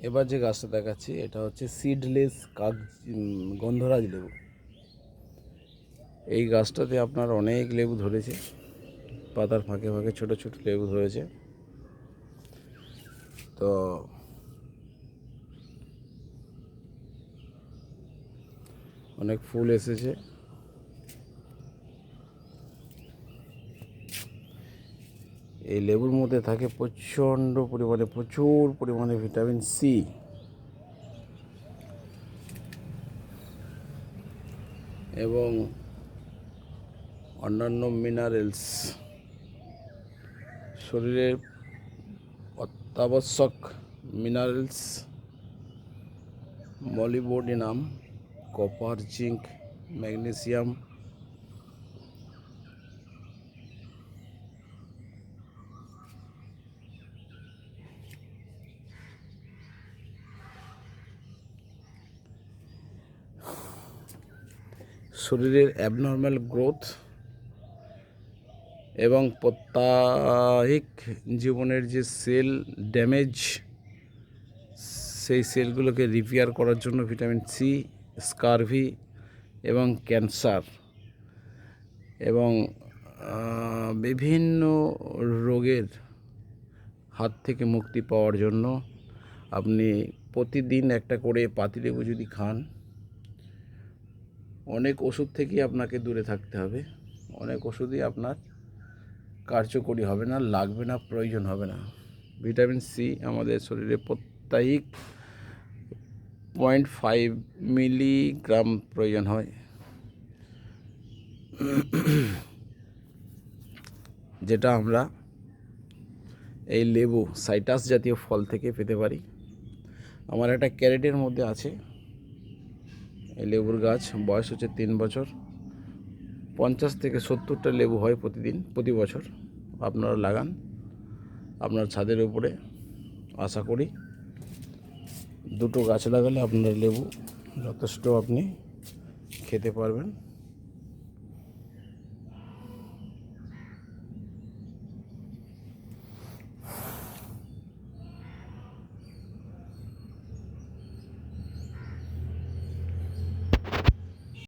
এবার যে গাছটা দেখাচ্ছি এটা হচ্ছে সিডলেস গন্ধরাজ লেবু। এই গাছটাতে আপনার অনেক লেবু ধরেছে, পাতার ফাঁকে ফাঁকে ছোট ছোট লেবু ধরেছে। তো অনেক ফুল এসেছে। এই লেবুর মধ্যে থাকে প্রচুর পরিমাণে ভিটামিন সি এবং অন্যান্য মিনারেলস, শরীরের অত্যাবশ্যক minerals, molybdenum, copper, zinc, magnesium, শরীরের অ্যাবনর্ম্যাল গ্রোথ এবং প্রাত্যহিক জীবনের যে সেল ড্যামেজ, সেই সেলগুলোকে রিপেয়ার করার জন্য ভিটামিন সি, স্কারভি এবং ক্যান্সার এবং বিভিন্ন রোগের হাত থেকে মুক্তি পাওয়ার জন্য আপনি প্রতিদিন একটা করে পাতিলেবু যদি খান, অনেক ওষুধ থেকেই আপনাকে দূরে থাকতে হবে। অনেক ওষুধই আপনার কার্যকরী হবে না, লাগবে না, প্রয়োজন হবে না। ভিটামিন সি আমাদের শরীরে প্রত্যেক 0.5 মিলিগ্রাম প্রয়োজন হয়, যেটা আমরা এই লেবু সাইটাস জাতীয় ফল থেকে পেতে পারি। আমার একটা ক্যারেটের মধ্যে আছে এই লেবুর গাছ, বয়স হচ্ছে 3 বছর। 50 থেকে 70টা লেবু হয় প্রতি বছর। আপনারা লাগান আপনার ছাদের উপরে। আশা করি 2টো গাছ লাগালে আপনার লেবু যথেষ্ট আপনি খেতে পারবেন।